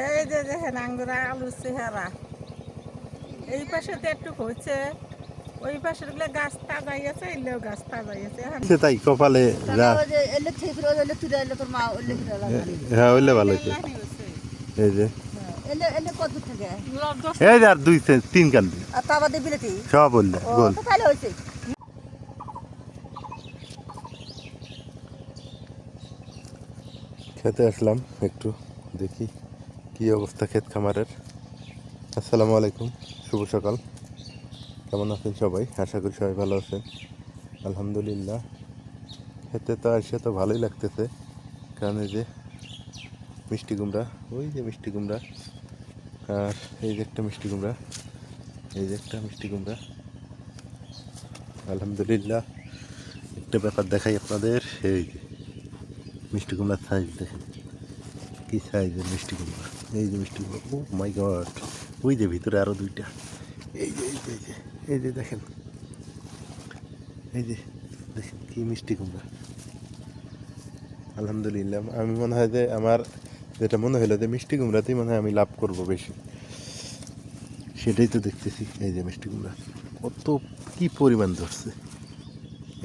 এই যে দেখেন আঙ্গুরা আলু চেহারা এই পাশে তো একটু হয়েছে ওই পাশের গুলো গাছ তাজাই আছে এলেও গাছ তাজাই আছে এখন সে তাই কপালে যা হ্যাঁ হইলে ভালো হইছে এই যে এই যে আর দুই তিন কান সব বললে গোল খেতে আসলাম একটু দেখি কি অবস্থা ক্ষেত খামারের। আসসালামু আলাইকুম, শুভ সকাল। কেমন আছেন সবাই? আশা করি সবাই ভালো আছেন। আলহামদুলিল্লাহ, খেতে তো আসে তো ভালোই লাগতেছে, কারণ এই যে মিষ্টি কুমড়া, ওই যে মিষ্টি কুমড়া, আর এই যে একটা মিষ্টি কুমড়া, এই যে একটা মিষ্টি কুমড়া। আলহামদুলিল্লাহ, একটা ব্যাপার দেখাই আপনাদের, এই যে মিষ্টি কুমড়ার সাইজ দেখেন কি সাইজের মিষ্টি কুমড়া। এই যে মিষ্টি কুমড়া, ও মাই গড, ওই যে ভিতরে আরো দুইটা, এই যে এই যে এই যে এই যে দেখেন, এই যে দেখেন কি মিষ্টি কুমড়া। আলহামদুলিল্লাহ, আমি মনে হয় যে আমার যেটা মনে হলো যে মিষ্টি কুমড়াতেই মনে হয় আমি লাভ করব বেশি, সেটাই তো দেখতেছি। এই যে মিষ্টি কুমড়া কত কি পরিমাণ ধরছে,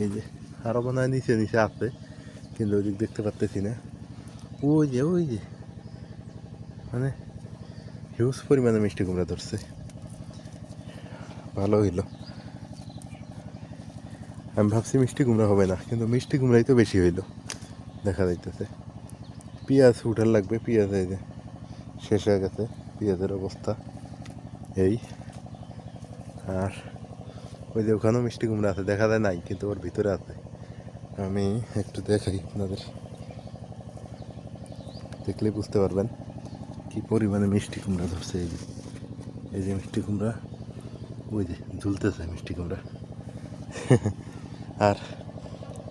এই যে আরো মনে হয় নিচে নিচে আছে, কিন্তু ওই দিক দেখতে পারতেছি না। ওই যে মানে হিউজ পরিমাণে মিষ্টি কুমড়া ধরছে, ভালো হইলো। আমি ভাবছি মিষ্টি কুমড়া হবে না, কিন্তু মিষ্টি কুমড়াই তো বেশি হইলো দেখা যাইতেছে। পেঁয়াজ উঠার লাগবে, পেঁয়াজ এই যে শেষ হয়ে গেছে, পেঁয়াজের অবস্থা এই। আর ওই যে ওখানেও মিষ্টি কুমড়া আছে, দেখা যায় নাই, কিন্তু ওর ভিতরে আছে। আমি একটু দেখাই আপনাদের, দেখলে বুঝতে পারবেন কি পরিমাণে মিষ্টি কুমড়া ধরছে। এই যে মিষ্টি কুমড়া, ওই যে ঝুলতেছে মিষ্টি কুমড়া। আর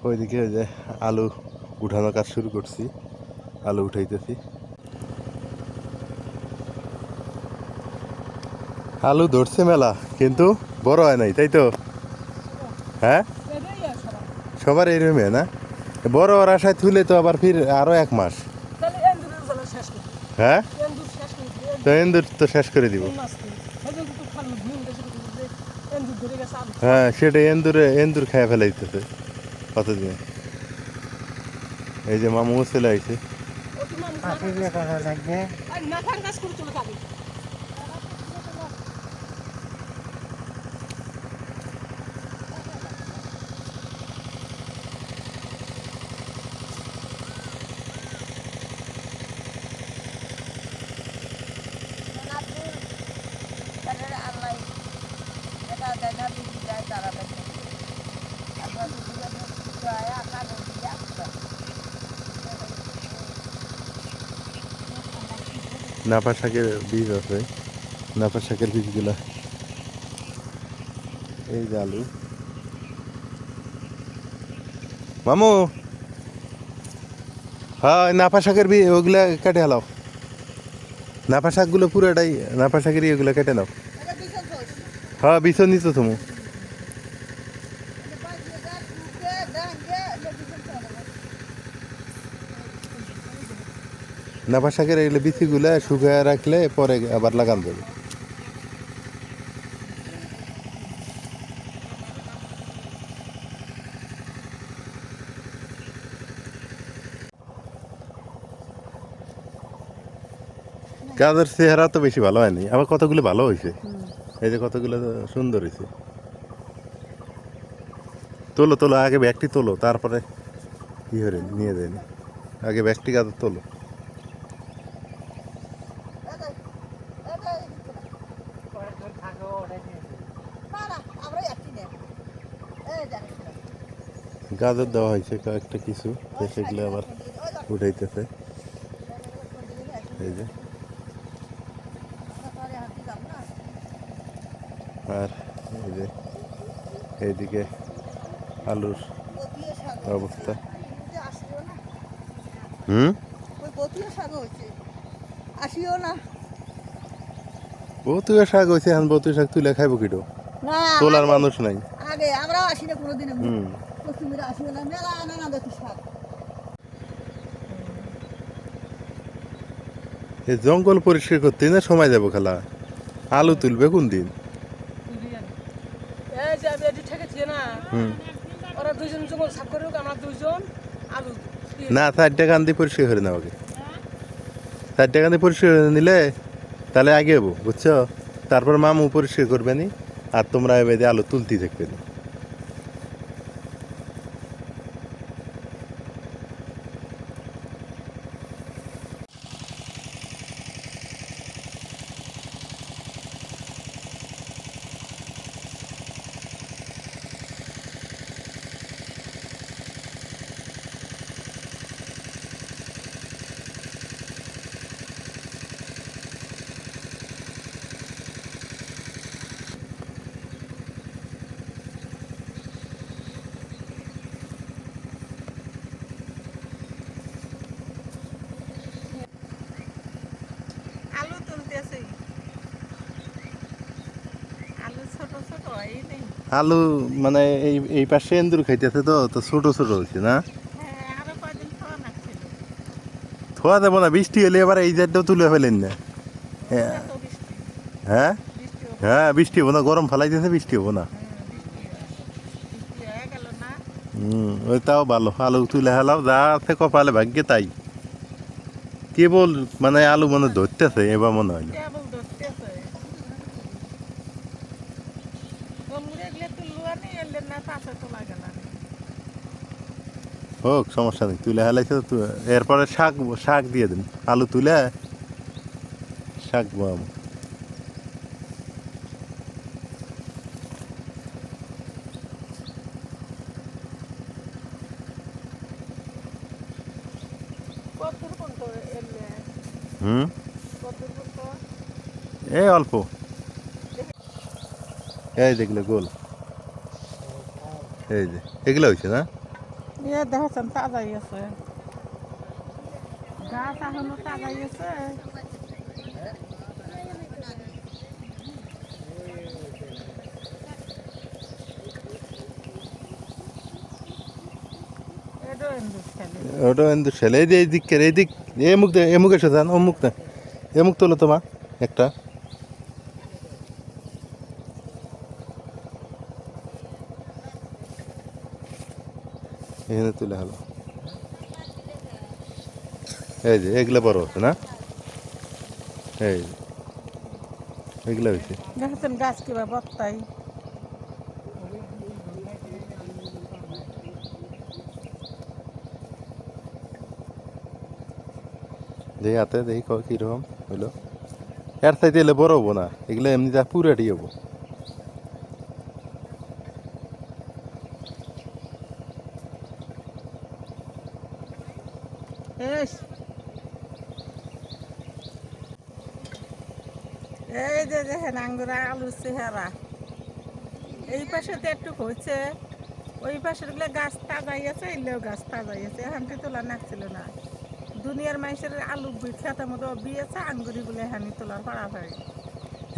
ওইদিকে ওই যে আলু উঠানোর কাজ শুরু করছি, আলু উঠাইতেছি। আলু ধরছে মেলা, কিন্তু বড় হয় নাই, তাই তো? হ্যাঁ, সবার এইরকম না, বড় ওর আশায় তুলে তো আবার ফির আরো এক মাস। হ্যাঁ, তো এন্দুর তো শেষ করে দিব। হ্যাঁ, সেটা এন্দুর খায় ফেলাইতেছে কতদিনে। এই যে মামু চলে আইছে। নাপা শাকের বীজ আছে, নাপা শাকের বীজগুলা। এই যে আলু, মামু হ্যাঁ নাপা শাকের বীজ ওগুলা কেটে হালাও, নাপা শাকগুলো পুরোটাই নাপা শাকের এগুলো কেটে নাও। হ্যাঁ বিছন নিচ্ছ তুমি, নাপা শাকের এগুলো বিচিগুলো শুকিয়ে রাখলে পরে আবার লাগান যাবে। গাছের চেহারা তো বেশি ভালো হয়নি, আবার কতগুলো ভালো হয়েছে। এই যে কতগুলো সুন্দর হয়েছে। তোলো তোলো, আগে ব্যাগটি তোলো, তারপরে কি করে নিয়ে যায়নি, আগে ব্যাগটি গাছ তোলো। গাজর দেওয়া হয়েছে কয়েকটা কিছু, সেগুলো আবার উঠাইতেছে। এই যে আর এই যে এইদিকে আলুর অবস্থা। বতুয়া শাক হয়েছে, এখন বতুয়া শাক তুলে খাইবো কিটো, তোলার মানুষ নাই। এই জঙ্গল পরিষ্কার করতে না সময় যাবো খালা। আলু তুলবে কোন দিন? এই যে আমি এটি ঠেকেছি না, হুম। ওরা দুইজন জঙ্গল সাফ করে আমরা দুইজন আলু না, 4টা গান দিয়ে পরিষ্কার করে নেওয়া আগে। 4টা গান দিয়ে পরিষ্কার করে নিলে তাহলে আগে হবো, বুঝছো? তারপর মামু পরিষ্কার করবে নি, আর তোমরা এবার আলু তুলতেই থাকবে নি। আলু তুলতেছি। আলু ছোট ছোট হয় নেই। আলু মানে এই পাশে এন্দুর খাইতেছে, তো তো ছোট ছোট হচ্ছে না। হ্যাঁ, আরো কয়দিন খাওয়া লাগছিল। থোয়া দেবো না, বৃষ্টি হলে এবার এই জায়গাটাও তুলে ফেলেন না। হ্যাঁ, এত বৃষ্টি, হ্যাঁ, বৃষ্টিও হ্যাঁ, বৃষ্টি হবো না, গরম ফেলাইতেছে, বৃষ্টি হবো না। বৃষ্টি হয়ে গেল না। ওই তাও ভালো, আলু তুলে হেলাও, যা আছে কপালে ভাগ্যে তাই। কেবল মানে আলু মনে ধরতেছে এবার মনে হয়। কেবল ধরতেছে। গমগুড়ে এগুলো তুললুয়া নেই, এলে না পাশে তোলা গেল না। হোক, সমস্যা নেই, তুলে হেলাইছে তো এরপরে শাক শাক দিয়ে দিন, আলু তুলে শাক বাম। কতদূর পর্যন্ত এলে? হুম, কতদূর পর্যন্ত? এই অল্প, এই দেখলে গোল, এই যে এগুলো হয়েছে না। ইয়ে দেখাচ্ছেন তাজাই আছে, গাছ এখনো তাজাই আছে। এটাও এন্দুর খেলে। ওটা কিন্তু ছেলে এই যে এই দিক এই দিক, এ মুখ এসে যান, ও মুখ না, এ মুখ তোলো তোমা একটা। এখানে তুলে হলো, এই যে এগুলো বড় হচ্ছে না, এই যে এগুলো হয়েছে। দেখাচ্ছেন গাছ কিবা বত্তাই। দেখি হাতে দেখি কীরকম হইলো। এর সাইতে এলে বড় হবো না, এগুলো এমনি যা পুরাটি হবো। এই যে দেখেন আঙ্গুরা আলুর চেহারা। এই পাশে তো একটু হয়েছে, ওই পাশের গুলো গাছ তাজাই আছে, এলেও গাছ তাজাই আছে, এখানটি তোলা নাকছিল না। দুনিয়ার মানুষের আলু খেতের মতো বিয়েছে, আঙ্গুরি বলে এখানে তোলার পাড়াপাড়ি।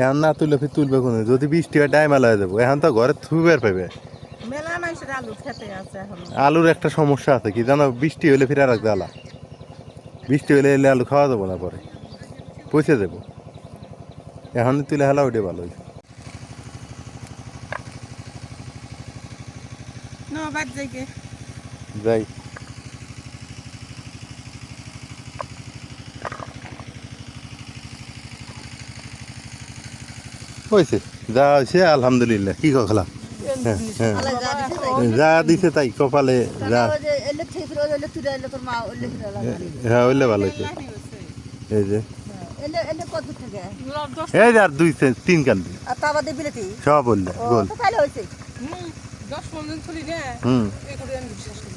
এখন না তুলে ফির তুলবে কোনো, যদি বৃষ্টি হয় ডাইমাল হয়ে যাবো, এখন তো ঘরে থুবের পাবে। মেলা মানুষের আলু খেতে আছে এখন। আলুর একটা সমস্যা আছে কি জানো, বৃষ্টি হলে ফির আর এক জ্বালা, বৃষ্টি হলে এলে আলু খাওয়া যাবো না, পরে পচে যাবো। এখন তুলে হেলা ওইটা ভালো হয়েছে। না বাদ যাইকে যাই, হয়েছে যা হয়েছে আলহামদুলিল্লাহ, কি কথা। হ্যাঁ, হ্যাঁ, যা দিছে তাই কপালে, যা হ্যাঁ হইলে ভালো হয়েছে। এই যে এই যে আর 2-3 কান্দি সব বললে গোল। 10-15 দিন চলি না। হুম, বিশ্বাস করি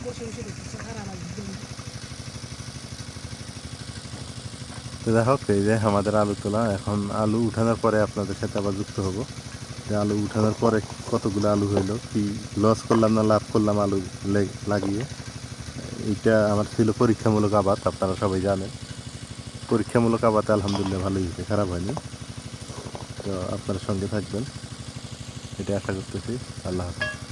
বসে বসে দেখতেছে খারাপ যাই হোক, এই যে আমাদের আলু তোলা, এখন আলু উঠানোর পরে আপনাদের সাথে আবার যুক্ত হব, যে আলু উঠানোর পরে কতগুলো আলু হইলো, কি লস করলাম না লাভ করলাম আলু লাগিয়ে। এইটা আমার ছিল পরীক্ষামূলক আবাদ, আপনারা সবাই জানেন। পরীক্ষামূলক আবাদে আলহামদুলিল্লাহ ভালোই হয়েছে, খারাপ হয়নি। তো আপনারা সঙ্গে থাকবেন, এটা আশা করতেছি। আল্লাহ হাফেজ।